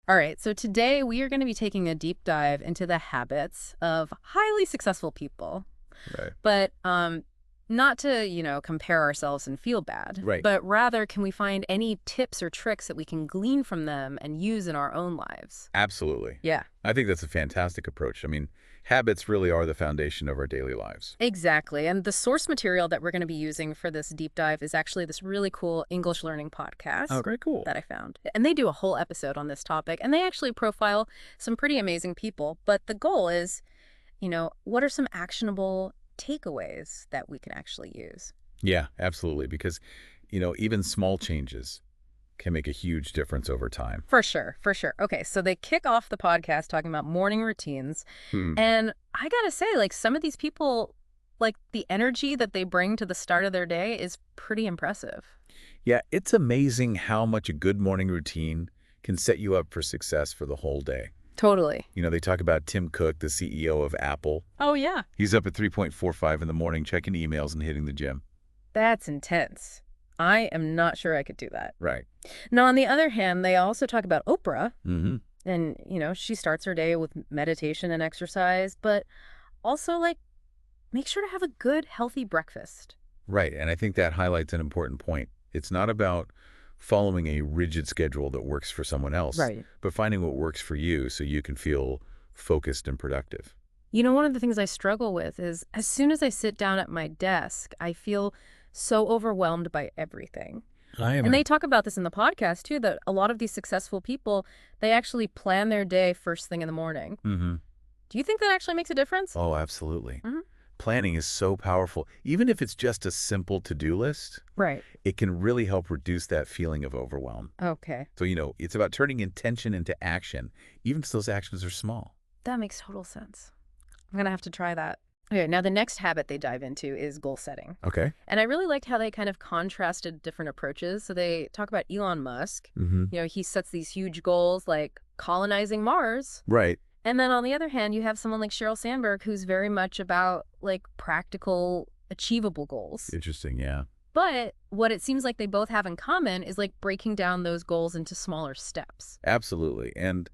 All right, so today we are going to be taking a deep dive into the habits of highly successful people. Right. But not to, compare ourselves and feel bad, Right. but rather can we find any tips or tricks that we can glean from them and use in our own lives? Absolutely. Yeah. I think that's a fantastic approach. I mean, habits really are the foundation of our daily lives. Exactly. And the source material that we're going to be using for this deep dive is actually this really cool English learning podcast Okay, cool. that I found. And they do a whole episode on this topic, and they actually profile some pretty amazing people. But the goal is, what are some actionable takeaways that we can actually use? Yeah, absolutely. Because, even small changes can make a huge difference over time. For sure, for sure. Okay, so they kick off the podcast talking about morning routines. Hmm. And I gotta say, some of these people, the energy that they bring to the start of their day is pretty impressive. Yeah, it's amazing how much a good morning routine can set you up for success for the whole day. Totally. They talk about Tim Cook, the CEO of Apple. Oh, yeah. He's up at 3:45 in the morning checking emails and hitting the gym. That's intense. I am not sure I could do that. Right. Now, on the other hand, they also talk about Oprah. Mm-hmm. And, she starts her day with meditation and exercise, but also, make sure to have a good, healthy breakfast. Right, and I think that highlights an important point. It's not about following a rigid schedule that works for someone else, Right. but finding what works for you so you can feel focused and productive. One of the things I struggle with is as soon as I sit down at my desk, I feel so overwhelmed by everything. And they talk about this in the podcast, too, that a lot of these successful people, they actually plan their day first thing in the morning. Mm-hmm. Do you think that actually makes a difference? Oh, absolutely. Mm-hmm. Planning is so powerful. Even if it's just a simple to-do list, Right. it can really help reduce that feeling of overwhelm. Okay. So, it's about turning intention into action, even if those actions are small. That makes total sense. I'm going to have to try that. Okay, now the next habit they dive into is goal setting. Okay. And I really liked how they kind of contrasted different approaches. So they talk about Elon Musk. Mm-hmm. He sets these huge goals like colonizing Mars. Right. And then on the other hand, you have someone like Sheryl Sandberg, who's very much about practical, achievable goals. Interesting, yeah. But what it seems like they both have in common is breaking down those goals into smaller steps. Absolutely. And,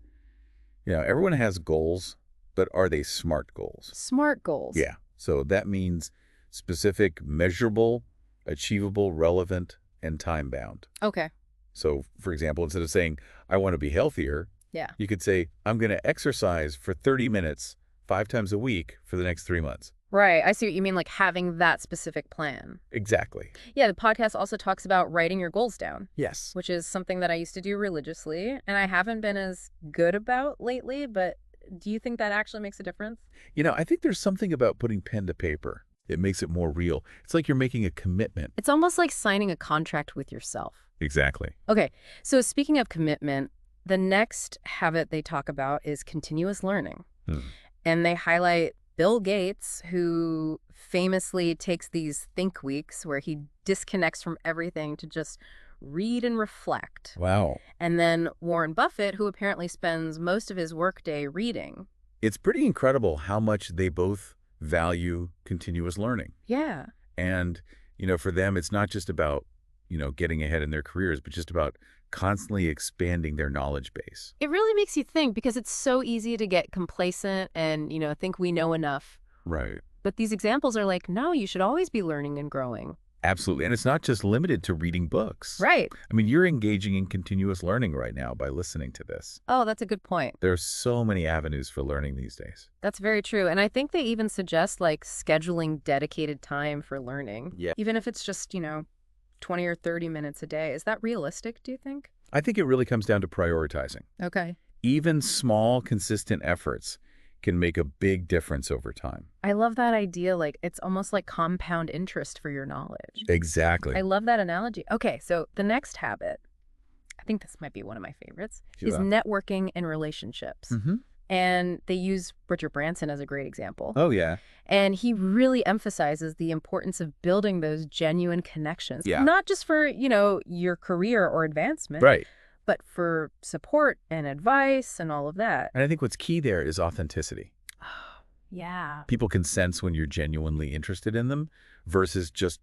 everyone has goals, but are they SMART goals? SMART goals. Yeah. So that means specific, measurable, achievable, relevant, and time-bound. Okay. So, for example, instead of saying, I want to be healthier, Yeah. you could say, I'm going to exercise for 30 minutes 5 times a week for the next 3 months. Right. I see what you mean, having that specific plan. Exactly. Yeah, the podcast also talks about writing your goals down, Yes. which is something that I used to do religiously, and I haven't been as good about lately, but do you think that actually makes a difference? I think there's something about putting pen to paper. It makes it more real. It's like you're making a commitment. It's almost like signing a contract with yourself. Exactly. Okay, so speaking of commitment, the next habit they talk about is continuous learning. And they highlight Bill Gates, who famously takes these think weeks where he disconnects from everything to just read and reflect. Wow. And then Warren Buffett, who apparently spends most of his workday reading. It's pretty incredible how much they both value continuous learning. Yeah. And, for them, it's not just about, getting ahead in their careers, but just about constantly expanding their knowledge base. It really makes you think because it's so easy to get complacent and, think we know enough. Right. But these examples are no, you should always be learning and growing. Absolutely. And it's not just limited to reading books. Right. I mean, you're engaging in continuous learning right now by listening to this. Oh, that's a good point. There are so many avenues for learning these days. That's very true. And I think they even suggest scheduling dedicated time for learning. Yeah. Even if it's just, 20 or 30 minutes a day. Is that realistic, do you think? I think it really comes down to prioritizing. Okay. Even small, consistent efforts can make a big difference over time. I love that idea. It's almost like compound interest for your knowledge. Exactly. I love that analogy. Okay, so the next habit, I think this might be one of my favorites, is networking and relationships. Mm-hmm. And they use Richard Branson as a great example. Oh, yeah. And he really emphasizes the importance of building those genuine connections. Yeah. Not just for, your career or advancement. Right. But for support and advice and all of that. And I think what's key there is authenticity. Yeah. People can sense when you're genuinely interested in them versus just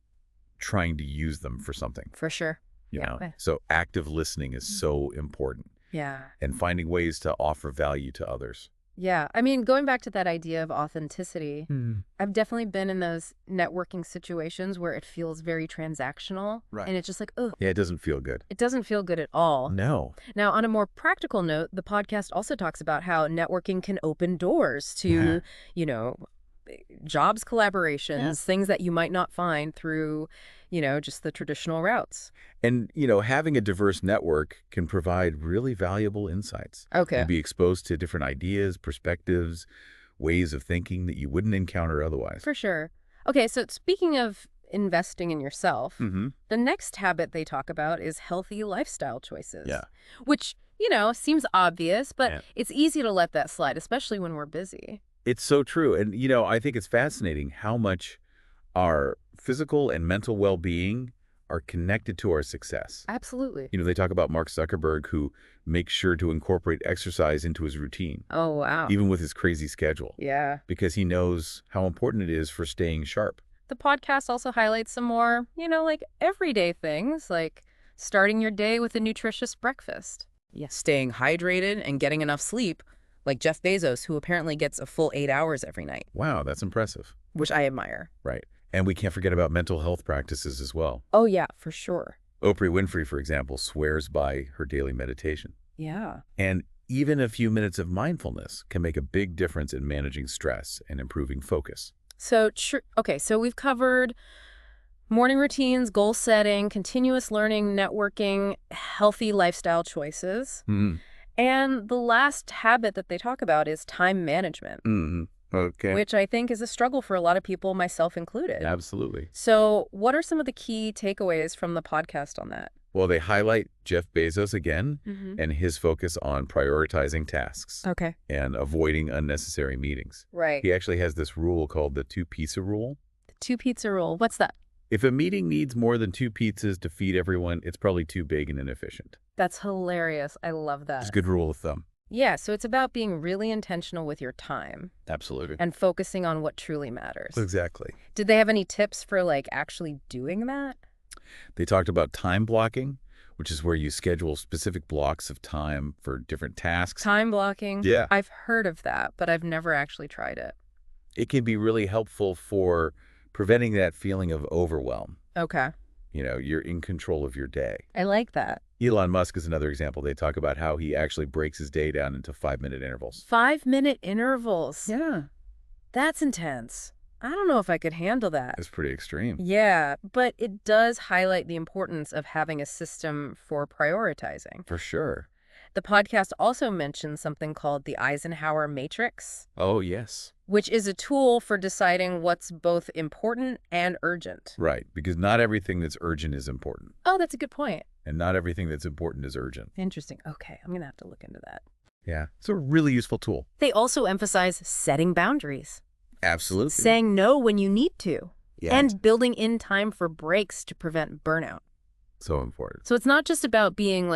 trying to use them for something. For sure. You Yeah. know? So active listening is so important. Yeah. and finding ways to offer value to others. Yeah. I mean, going back to that idea of authenticity, I've definitely been in those networking situations where it feels very transactional. Right. And it's just like, oh, Yeah, it doesn't feel good. it doesn't feel good at all. No. Now, on a more practical note, the podcast also talks about how networking can open doors to, you know, jobs collaborations, things that you might not find through, just the traditional routes. And, having a diverse network can provide really valuable insights. Okay. You'll be exposed to different ideas, perspectives, ways of thinking that you wouldn't encounter otherwise. For sure. Okay, so speaking of investing in yourself, the next habit they talk about is healthy lifestyle choices. Yeah. Which, seems obvious, but it's easy to let that slide, especially when we're busy. It's so true. And, I think it's fascinating how much our physical and mental well-being are connected to our success. Absolutely. They talk about Mark Zuckerberg, who makes sure to incorporate exercise into his routine. Oh, wow. Even with his crazy schedule. Yeah. Because he knows how important it is for staying sharp. The podcast also highlights some more, like everyday things, like starting your day with a nutritious breakfast. Yeah. Staying hydrated and getting enough sleep, like Jeff Bezos, who apparently gets a full 8 hours every night. Wow, that's impressive. Which I admire. Right. And we can't forget about mental health practices as well. Oh, yeah, for sure. Oprah Winfrey, for example, swears by her daily meditation. Yeah. And even a few minutes of mindfulness can make a big difference in managing stress and improving focus. So, so we've covered morning routines, goal setting, continuous learning, networking, healthy lifestyle choices. And the last habit that they talk about is time management. Okay. Which I think is a struggle for a lot of people, myself included. Absolutely. So what are some of the key takeaways from the podcast on that? Well, they highlight Jeff Bezos again and his focus on prioritizing tasks and avoiding unnecessary meetings. Right. He actually has this rule called the 2-pizza rule. The 2-pizza rule. What's that? If a meeting needs more than 2 pizzas to feed everyone, it's probably too big and inefficient. That's hilarious. I love that. It's a good rule of thumb. Yeah, so it's about being really intentional with your time. Absolutely. And focusing on what truly matters. Exactly. Did they have any tips for, actually doing that? They talked about time blocking, which is where you schedule specific blocks of time for different tasks. Time blocking? Yeah. I've heard of that, but I've never actually tried it. It can be really helpful for preventing that feeling of overwhelm. Okay. You're in control of your day. I like that. Elon Musk is another example. They talk about how he actually breaks his day down into 5-minute intervals. 5-minute intervals? Yeah. That's intense. I don't know if I could handle that. It's pretty extreme. Yeah, but it does highlight the importance of having a system for prioritizing. For sure. The podcast also mentions something called the Eisenhower Matrix. Oh, yes. Which is a tool for deciding what's both important and urgent. Right, because not everything that's urgent is important. Oh, that's a good point. And not everything that's important is urgent. Interesting. Okay, I'm going to have to look into that. Yeah, it's a really useful tool. They also emphasize setting boundaries. Absolutely. Saying no when you need to. Yeah. And building in time for breaks to prevent burnout. So important. So it's not just about being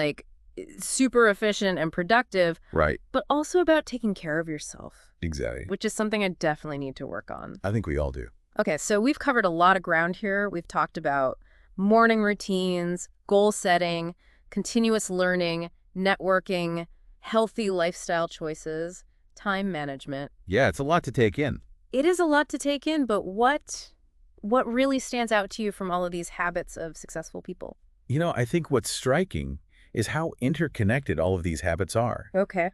super efficient and productive. Right. But also about taking care of yourself. Exactly. Which is something I definitely need to work on. I think we all do. Okay, so we've covered a lot of ground here. We've talked about morning routines, goal setting, continuous learning, networking, healthy lifestyle choices, time management. Yeah, it's a lot to take in. It is a lot to take in, but what really stands out to you from all of these habits of successful people? I think what's striking is how interconnected all of these habits are. Okay.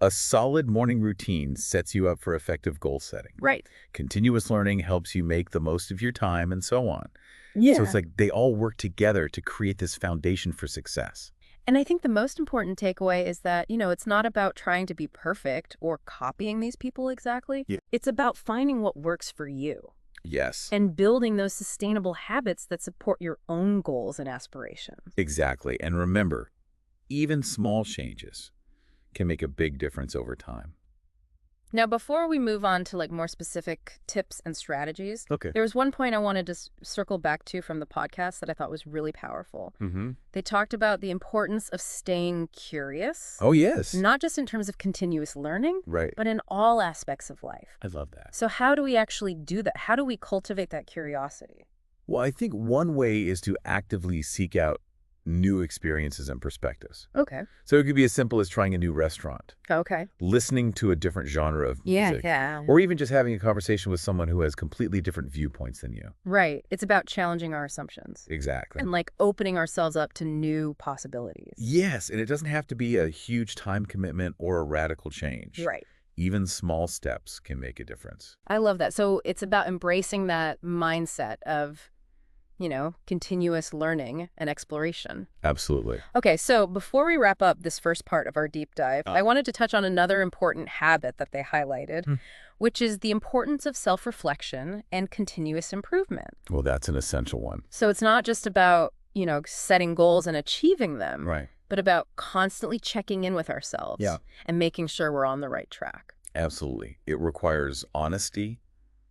A solid morning routine sets you up for effective goal setting. Right. Continuous learning helps you make the most of your time and so on. Yeah. So it's like they all work together to create this foundation for success. And I think the most important takeaway is that, it's not about trying to be perfect or copying these people exactly. Yeah. It's about finding what works for you. Yes. And building those sustainable habits that support your own goals and aspirations. Exactly. And remember, even small changes can make a big difference over time. Now, before we move on to more specific tips and strategies, Okay. there was one point I wanted to circle back to from the podcast that I thought was really powerful. They talked about the importance of staying curious. Oh, yes. Not just in terms of continuous learning, Right. but in all aspects of life. I love that. So how do we actually do that? How do we cultivate that curiosity? Well, I think one way is to actively seek out new experiences and perspectives. Okay. So it could be as simple as trying a new restaurant, Okay. listening to a different genre of Yeah, music, yeah. or even just having a conversation with someone who has completely different viewpoints than you. Right. It's about challenging our assumptions Exactly. and like opening ourselves up to new possibilities. Yes, and it doesn't have to be a huge time commitment or a radical change. Right. Even small steps can make a difference. I love that. So it's about embracing that mindset of, continuous learning and exploration. Absolutely. Okay, so before we wrap up this first part of our deep dive, I wanted to touch on another important habit that they highlighted, Hmm. which is the importance of self-reflection and continuous improvement. Well, that's an essential one. So it's not just about, setting goals and achieving them, Right. but about constantly checking in with ourselves Yeah. and making sure we're on the right track. Absolutely. It requires honesty,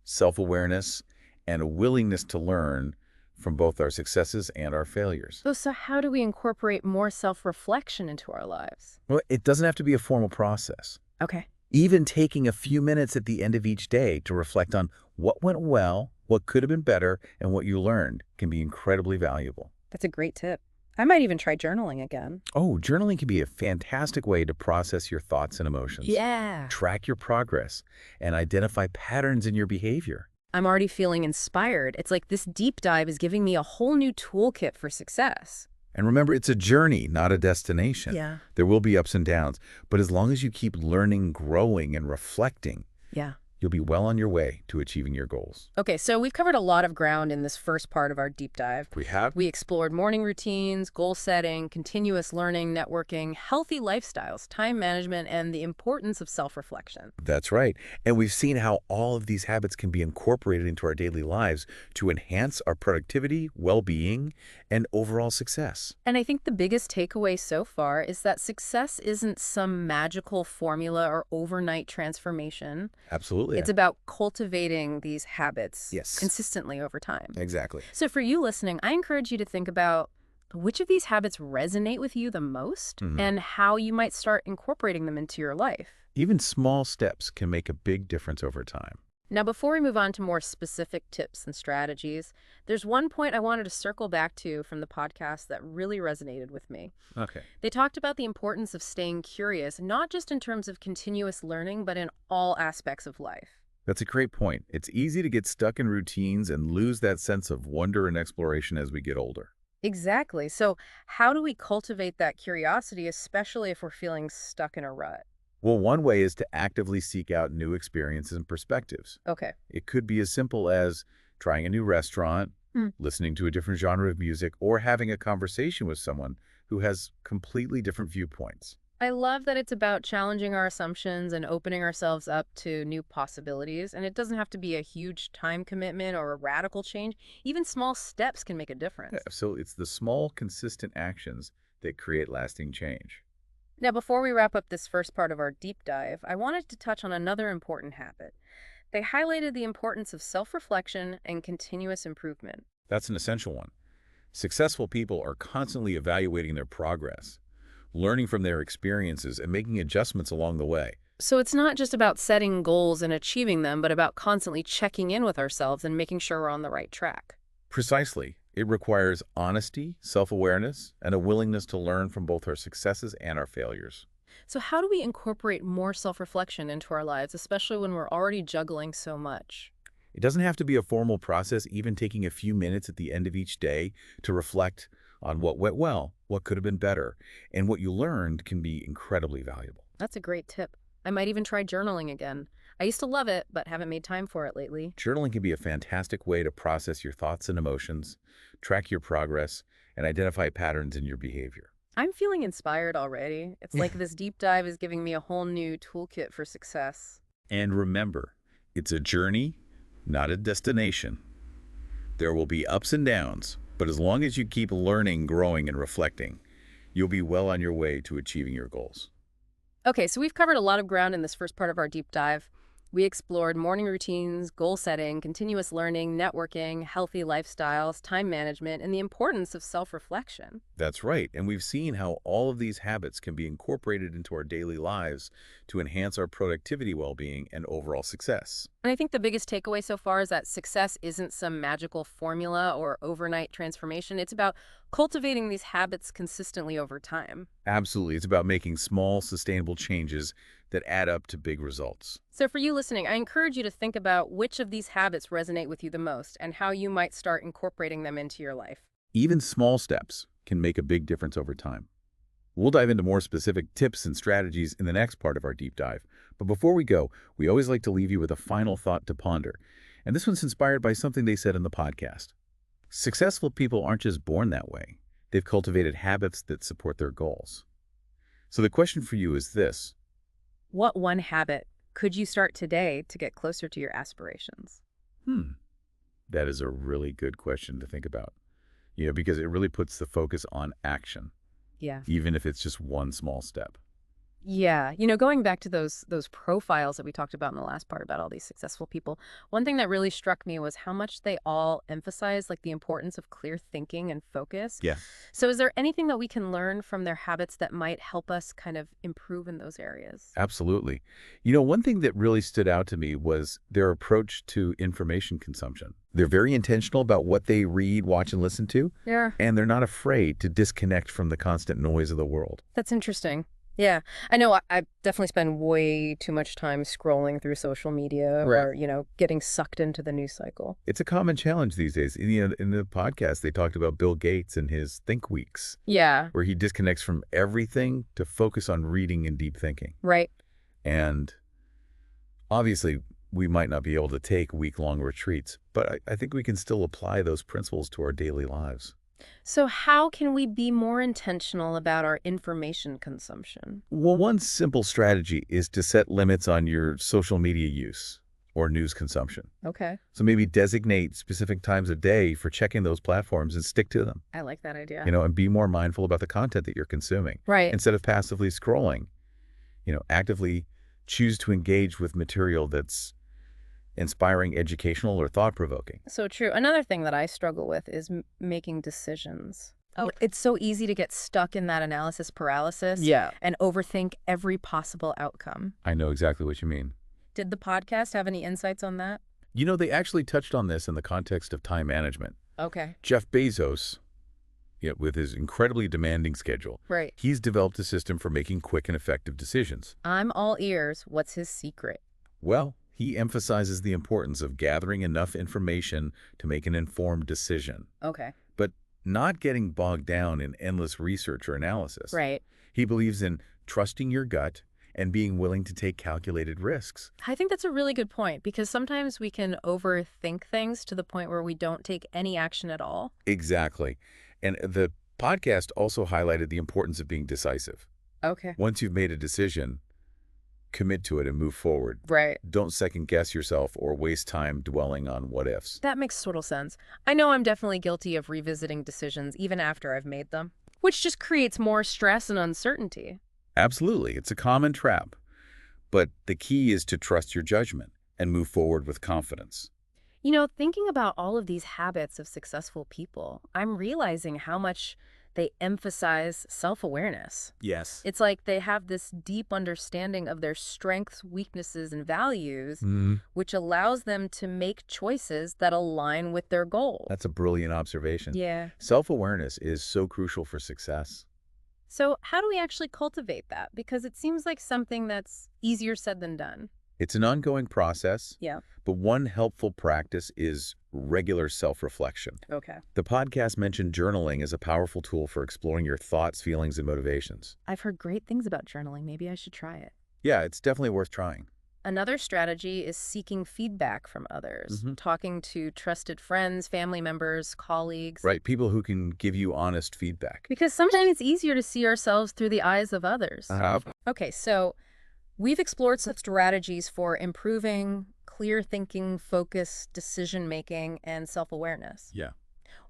self-awareness, and a willingness to learn from both our successes and our failures. So how do we incorporate more self-reflection into our lives? Well, it doesn't have to be a formal process. Okay. Even taking a few minutes at the end of each day to reflect on what went well, what could have been better, and what you learned can be incredibly valuable. That's a great tip. I might even try journaling again. Oh, journaling can be a fantastic way to process your thoughts and emotions, Yeah. track your progress, and identify patterns in your behavior. I'm already feeling inspired. It's like this deep dive is giving me a whole new toolkit for success. And remember, it's a journey, not a destination. Yeah. There will be ups and downs, but as long as you keep learning, growing, and reflecting, Yeah. you'll be well on your way to achieving your goals. Okay, so we've covered a lot of ground in this first part of our deep dive. We have? We explored morning routines, goal setting, continuous learning, networking, healthy lifestyles, time management, and the importance of self-reflection. That's right. And we've seen how all of these habits can be incorporated into our daily lives to enhance our productivity, well-being, and overall success. And I think the biggest takeaway so far is that success isn't some magical formula or overnight transformation. Absolutely. It's about cultivating these habits Yes. consistently over time. Exactly. So for you listening, I encourage you to think about which of these habits resonate with you the most and how you might start incorporating them into your life. Even small steps can make a big difference over time. Now, before we move on to more specific tips and strategies, there's one point I wanted to circle back to from the podcast that really resonated with me. Okay. They talked about the importance of staying curious, not just in terms of continuous learning, but in all aspects of life. That's a great point. It's easy to get stuck in routines and lose that sense of wonder and exploration as we get older. Exactly. So how do we cultivate that curiosity, especially if we're feeling stuck in a rut? Well, one way is to actively seek out new experiences and perspectives. Okay. It could be as simple as trying a new restaurant, listening to a different genre of music, or having a conversation with someone who has completely different viewpoints. I love that it's about challenging our assumptions and opening ourselves up to new possibilities. And it doesn't have to be a huge time commitment or a radical change. Even small steps can make a difference. Yeah, so it's the small, consistent actions that create lasting change. Now, before we wrap up this first part of our deep dive, I wanted to touch on another important habit. They highlighted the importance of self-reflection and continuous improvement. That's an essential one. Successful people are constantly evaluating their progress, learning from their experiences, and making adjustments along the way. So it's not just about setting goals and achieving them, but about constantly checking in with ourselves and making sure we're on the right track. Precisely. It requires honesty, self-awareness, and a willingness to learn from both our successes and our failures. So how do we incorporate more self-reflection into our lives, especially when we're already juggling so much? It doesn't have to be a formal process, even taking a few minutes at the end of each day to reflect on what went well, what could have been better, and what you learned can be incredibly valuable. That's a great tip. I might even try journaling again. I used to love it, but haven't made time for it lately. Journaling can be a fantastic way to process your thoughts and emotions, track your progress, and identify patterns in your behavior. I'm feeling inspired already. It's like this deep dive is giving me a whole new toolkit for success. And remember, it's a journey, not a destination. There will be ups and downs, but as long as you keep learning, growing, and reflecting, you'll be well on your way to achieving your goals. Okay, so we've covered a lot of ground in this first part of our deep dive. We explored morning routines, goal setting, continuous learning, networking, healthy lifestyles, time management, and the importance of self-reflection. That's right. And we've seen how all of these habits can be incorporated into our daily lives to enhance our productivity, well-being, and overall success. And I think the biggest takeaway so far is that success isn't some magical formula or overnight transformation. It's about cultivating these habits consistently over time. Absolutely. It's about making small, sustainable changes that add up to big results. So for you listening, I encourage you to think about which of these habits resonate with you the most and how you might start incorporating them into your life. Even small steps can make a big difference over time. We'll dive into more specific tips and strategies in the next part of our deep dive. But before we go, we always like to leave you with a final thought to ponder. And this one's inspired by something they said in the podcast. Successful people aren't just born that way. They've cultivated habits that support their goals. So the question for you is this. What one habit could you start today to get closer to your aspirations? That is a really good question to think about. Because it really puts the focus on action, Yeah. even if it's just one small step. Yeah. Going back to those profiles that we talked about in the last part about all these successful people, one thing that really struck me was how much they all emphasize like the importance of clear thinking and focus. Yeah. So is there anything that we can learn from their habits that might help us kind of improve in those areas? Absolutely. One thing that really stood out to me was their approach to information consumption. They're very intentional about what they read, watch, and listen to, Yeah. and they're not afraid to disconnect from the constant noise of the world. That's interesting. Yeah. I know I definitely spend way too much time scrolling through social media Right. or, getting sucked into the news cycle. It's a common challenge these days. In the podcast, they talked about Bill Gates and his Think Weeks, Yeah. where he disconnects from everything to focus on reading and deep thinking. Right. And obviously, we might not be able to take week-long retreats, but I think we can still apply those principles to our daily lives. So how can we be more intentional about our information consumption? Well, one simple strategy is to set limits on your social media use or news consumption. Okay. So maybe designate specific times of day for checking those platforms and stick to them, I like that idea. and be more mindful about the content that you're consuming. Right. Instead of passively scrolling, actively choose to engage with material that's inspiring, educational, or thought-provoking. So true. Another thing that I struggle with is making decisions. Oh, it's so easy to get stuck in that analysis paralysis. Yeah. And overthink every possible outcome. I know exactly what you mean. Did the podcast have any insights on that? They actually touched on this in the context of time management. Okay. Jeff Bezos, with his incredibly demanding schedule, Right. he's developed a system for making quick and effective decisions. I'm all ears. What's his secret? Well, he emphasizes the importance of gathering enough information to make an informed decision, Okay. but not getting bogged down in endless research or analysis. Right. He believes in trusting your gut and being willing to take calculated risks. I think that's a really good point because sometimes we can overthink things to the point where we don't take any action at all. Exactly. And the podcast also highlighted the importance of being decisive. Okay. Once you've made a decision, commit to it and move forward. Right. Don't second guess yourself or waste time dwelling on what ifs. That makes total sense. I know I'm definitely guilty of revisiting decisions even after I've made them, which just creates more stress and uncertainty. Absolutely. It's a common trap. But the key is to trust your judgment and move forward with confidence. Thinking about all of these habits of successful people, I'm realizing how much they emphasize self-awareness. Yes. It's like they have this deep understanding of their strengths, weaknesses, and values, which allows them to make choices that align with their goals. That's a brilliant observation. Yeah. Self-awareness is so crucial for success. So how do we actually cultivate that? Because it seems like something that's easier said than done. It's an ongoing process, Yeah. but one helpful practice is regular self-reflection. Okay. The podcast mentioned journaling as a powerful tool for exploring your thoughts, feelings, and motivations. I've heard great things about journaling. Maybe I should try it. Yeah, it's definitely worth trying. Another strategy is seeking feedback from others, talking to trusted friends, family members, colleagues. Right, people who can give you honest feedback. Because sometimes it's easier to see ourselves through the eyes of others. Okay, so we've explored some strategies for improving clear thinking, focus, decision-making, and self-awareness. Yeah.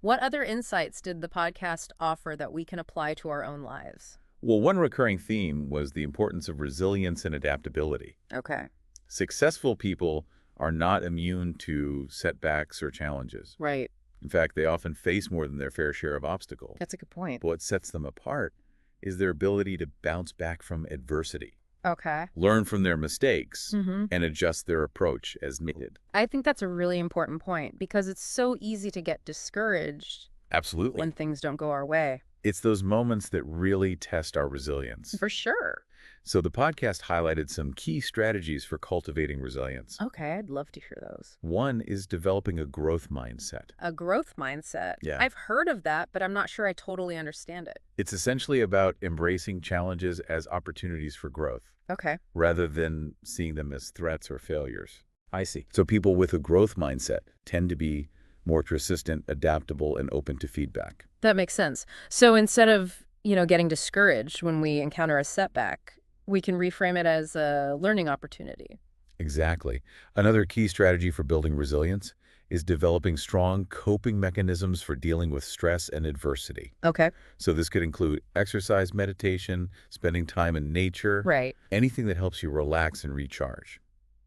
What other insights did the podcast offer that we can apply to our own lives? Well, one recurring theme was the importance of resilience and adaptability. Okay. Successful people are not immune to setbacks or challenges. Right. In fact, they often face more than their fair share of obstacles. That's a good point. But what sets them apart is their ability to bounce back from adversity, Okay. learn from their mistakes, Mm-hmm. and adjust their approach as needed. I think that's a really important point because it's so easy to get discouraged Absolutely. when things don't go our way. It's those moments that really test our resilience. For sure. So the podcast highlighted some key strategies for cultivating resilience. Okay, I'd love to hear those. One is developing a growth mindset. A growth mindset. Yeah. I've heard of that, but I'm not sure I totally understand it. It's essentially about embracing challenges as opportunities for growth, Okay. rather than seeing them as threats or failures. I see. So people with a growth mindset tend to be more persistent, adaptable, and open to feedback. That makes sense. So instead of, getting discouraged when we encounter a setback, we can reframe it as a learning opportunity. Exactly. Another key strategy for building resilience is developing strong coping mechanisms for dealing with stress and adversity. Okay. So this could include exercise, meditation, spending time in nature, Right. anything that helps you relax and recharge.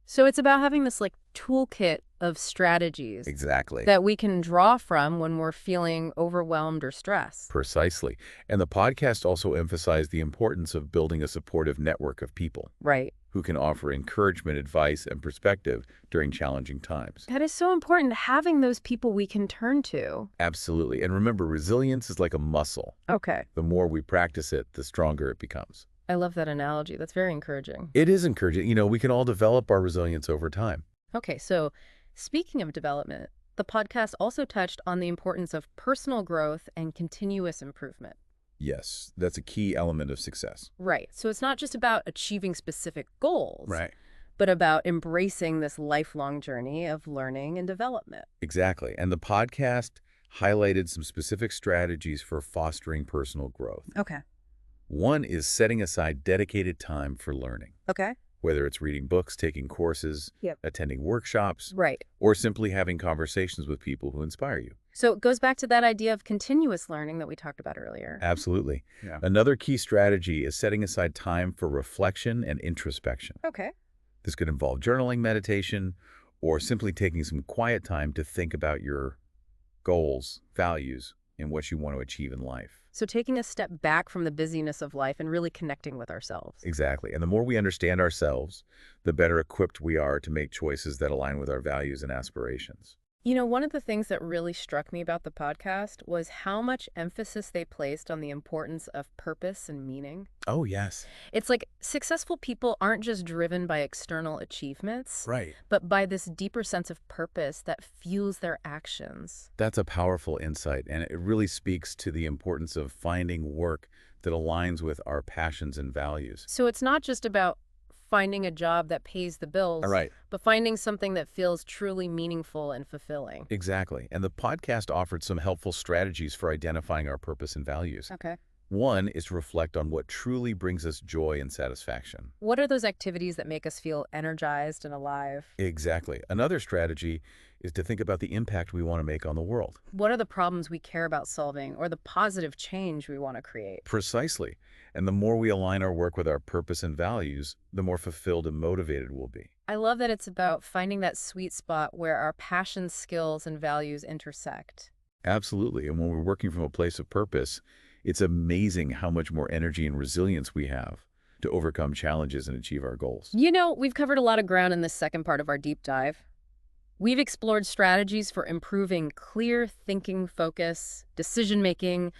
So it's about having this toolkit of strategies Exactly. that we can draw from when we're feeling overwhelmed or stressed. Precisely. And the podcast also emphasized the importance of building a supportive network of people Right. who can offer encouragement, advice, and perspective during challenging times. That is so important, having those people we can turn to. Absolutely. And remember, resilience is like a muscle. Okay. The more we practice it, the stronger it becomes. I love that analogy. That's very encouraging. It is encouraging. We can all develop our resilience over time. Okay, so speaking of development, the podcast also touched on the importance of personal growth and continuous improvement. Yes, that's a key element of success. Right. So it's not just about achieving specific goals, Right. but about embracing this lifelong journey of learning and development. Exactly. And the podcast highlighted some specific strategies for fostering personal growth. Okay. One is setting aside dedicated time for learning, Okay. whether it's reading books, taking courses, Yep. attending workshops, Right. or simply having conversations with people who inspire you. So it goes back to that idea of continuous learning that we talked about earlier. Absolutely. Yeah. Another key strategy is setting aside time for reflection and introspection. Okay. This could involve journaling, meditation, or simply taking some quiet time to think about your goals, values, and what you want to achieve in life. So taking a step back from the busyness of life and really connecting with ourselves. Exactly. And the more we understand ourselves, the better equipped we are to make choices that align with our values and aspirations. One of the things that really struck me about the podcast was how much emphasis they placed on the importance of purpose and meaning. Oh, yes. It's like successful people aren't just driven by external achievements, Right. but by this deeper sense of purpose that fuels their actions. That's a powerful insight, and it really speaks to the importance of finding work that aligns with our passions and values. So it's not just about finding a job that pays the bills, All right. but finding something that feels truly meaningful and fulfilling. Exactly. And the podcast offered some helpful strategies for identifying our purpose and values. Okay. One is to reflect on what truly brings us joy and satisfaction. What are those activities that make us feel energized and alive? Exactly. Another strategy is to think about the impact we want to make on the world. What are the problems we care about solving or the positive change we want to create? Precisely. And the more we align our work with our purpose and values, the more fulfilled and motivated we'll be. I love that it's about finding that sweet spot where our passions, skills, and values intersect. Absolutely. And when we're working from a place of purpose, it's amazing how much more energy and resilience we have to overcome challenges and achieve our goals. We've covered a lot of ground in this second part of our deep dive. We've explored strategies for improving clear thinking, focus, decision-making,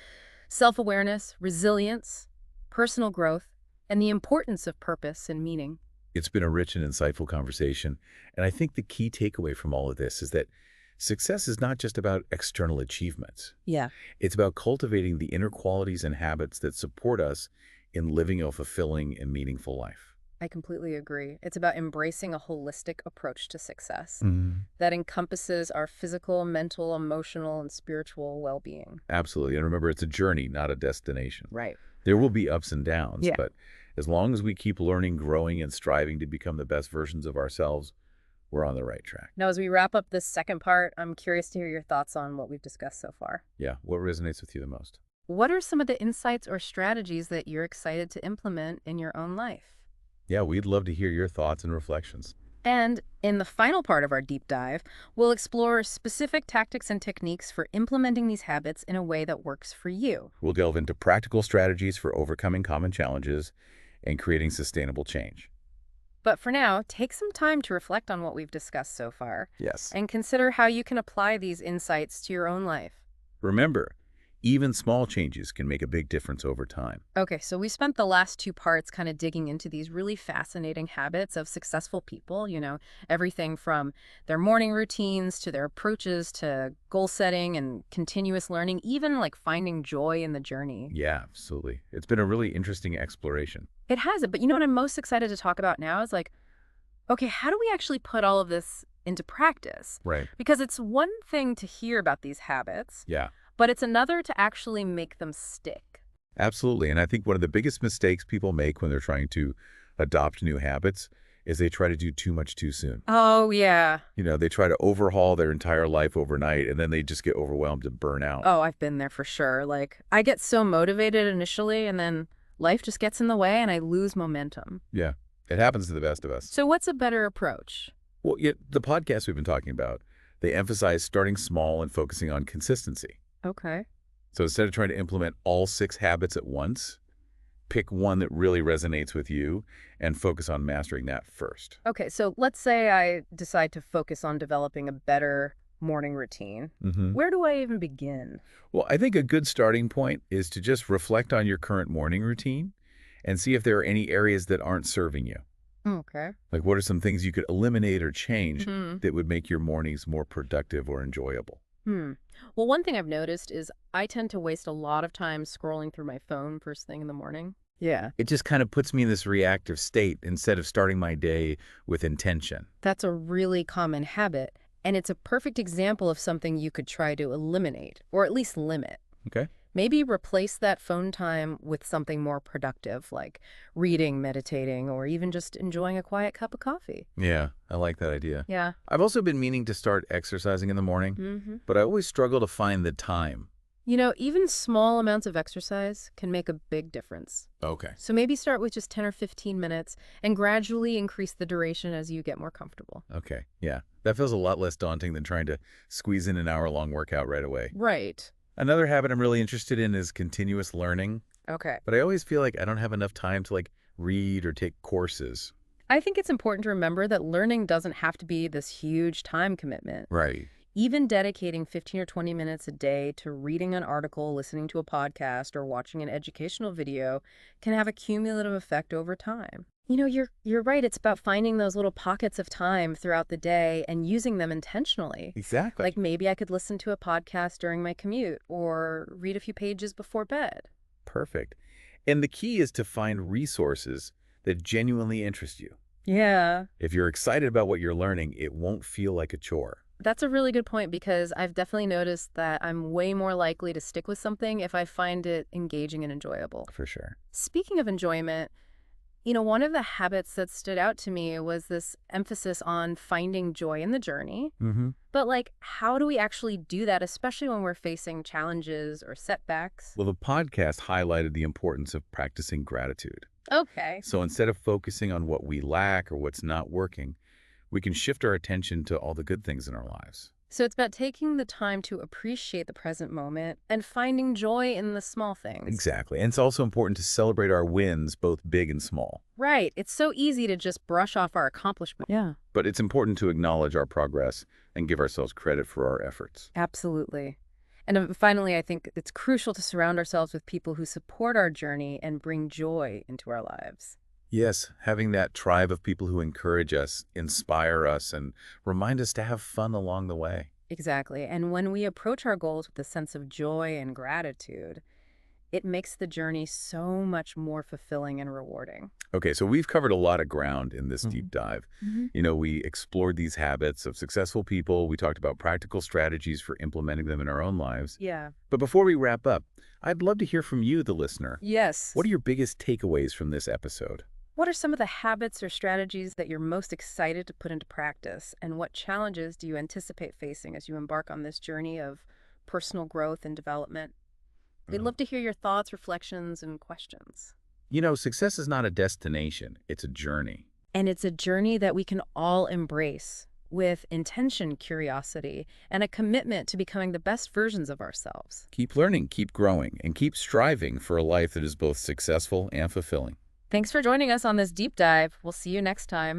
self-awareness, resilience, personal growth, and the importance of purpose and meaning. It's been a rich and insightful conversation, and I think the key takeaway from all of this is that success is not just about external achievements. Yeah. It's about cultivating the inner qualities and habits that support us in living a fulfilling and meaningful life. I completely agree. It's about embracing a holistic approach to success Mm-hmm. that encompasses our physical, mental, emotional, and spiritual well-being. Absolutely. And remember, it's a journey, not a destination. Right. There will be ups and downs, Yeah. but as long as we keep learning, growing, and striving to become the best versions of ourselves, we're on the right track. Now, as we wrap up this second part, I'm curious to hear your thoughts on what we've discussed so far. Yeah. What resonates with you the most? What are some of the insights or strategies that you're excited to implement in your own life? Yeah, we'd love to hear your thoughts and reflections. And in the final part of our deep dive, we'll explore specific tactics and techniques for implementing these habits in a way that works for you. We'll delve into practical strategies for overcoming common challenges and creating sustainable change. But for now, take some time to reflect on what we've discussed so far Yes. and consider how you can apply these insights to your own life. Remember, even small changes can make a big difference over time. Okay, so we spent the last two parts kind of digging into these really fascinating habits of successful people, everything from their morning routines to their approaches to goal setting and continuous learning, even like finding joy in the journey. Yeah, absolutely. It's been a really interesting exploration. It has it, but you know what I'm most excited to talk about now is like, okay, how do we actually put all of this into practice? Right. Because it's one thing to hear about these habits, Yeah, but it's another to actually make them stick. absolutely. And I think one of the biggest mistakes people make when they're trying to adopt new habits is they try to do too much too soon. Oh, yeah. They try to overhaul their entire life overnight, and then they just get overwhelmed and burn out. Oh, I've been there for sure. Like, I get so motivated initially, and then life just gets in the way, and I lose momentum. Yeah, it happens to the best of us. So what's a better approach? Well, the podcasts we've been talking about, they emphasize starting small and focusing on consistency. Okay. So instead of trying to implement all 6 habits at once, pick one that really resonates with you and focus on mastering that first. Okay, so let's say I decide to focus on developing a better morning routine. Where do I even begin? Well, I think a good starting point is to just reflect on your current morning routine and see if there are any areas that aren't serving you. Okay. Like, what are some things you could eliminate or change Hmm. that would make your mornings more productive or enjoyable? Well, one thing I've noticed is I tend to waste a lot of time scrolling through my phone first thing in the morning. Yeah. It just kind of puts me in this reactive state instead of starting my day with intention. That's a really common habit, and it's a perfect example of something you could try to eliminate, or at least limit. Okay? Maybe replace that phone time with something more productive, like reading, meditating, or even just enjoying a quiet cup of coffee. Yeah, I like that idea. Yeah. I've also been meaning to start exercising in the morning, but I always struggle to find the time. Even small amounts of exercise can make a big difference. Okay. So maybe start with just 10 or 15 minutes and gradually increase the duration as you get more comfortable. Okay. Yeah. That feels a lot less daunting than trying to squeeze in an hour-long workout right away. Right. Another habit I'm really interested in is continuous learning, Okay. but I always feel like I don't have enough time to read or take courses. I think it's important to remember that learning doesn't have to be this huge time commitment. Right. Even dedicating 15 or 20 minutes a day to reading an article, listening to a podcast, or watching an educational video can have a cumulative effect over time. You're right. It's about finding those little pockets of time throughout the day and using them intentionally. Exactly. Like maybe I could listen to a podcast during my commute or read a few pages before bed. Perfect. And the key is to find resources that genuinely interest you. Yeah. If you're excited about what you're learning, it won't feel like a chore. That's a really good point because I've definitely noticed that I'm way more likely to stick with something if I find it engaging and enjoyable. For sure. Speaking of enjoyment, one of the habits that stood out to me was this emphasis on finding joy in the journey. But how do we actually do that, especially when we're facing challenges or setbacks? Well, the podcast highlighted the importance of practicing gratitude. Okay. So instead of focusing on what we lack or what's not working, we can shift our attention to all the good things in our lives. So it's about taking the time to appreciate the present moment and finding joy in the small things. Exactly. And it's also important to celebrate our wins, both big and small. Right. It's so easy to just brush off our accomplishments. Yeah. But it's important to acknowledge our progress and give ourselves credit for our efforts. Absolutely. And finally, I think it's crucial to surround ourselves with people who support our journey and bring joy into our lives. Yes, having that tribe of people who encourage us, inspire us, and remind us to have fun along the way. Exactly. And when we approach our goals with a sense of joy and gratitude, it makes the journey so much more fulfilling and rewarding. Okay, so we've covered a lot of ground in this deep dive. We explored these habits of successful people. We talked about practical strategies for implementing them in our own lives. Yeah. But before we wrap up, I'd love to hear from you, the listener. Yes. What are your biggest takeaways from this episode? What are some of the habits or strategies that you're most excited to put into practice? And what challenges do you anticipate facing as you embark on this journey of personal growth and development? We'd love to hear your thoughts, reflections, and questions. Success is not a destination, it's a journey. And it's a journey that we can all embrace with intention, curiosity, and a commitment to becoming the best versions of ourselves. Keep learning, keep growing, and keep striving for a life that is both successful and fulfilling. Thanks for joining us on this deep dive. We'll see you next time.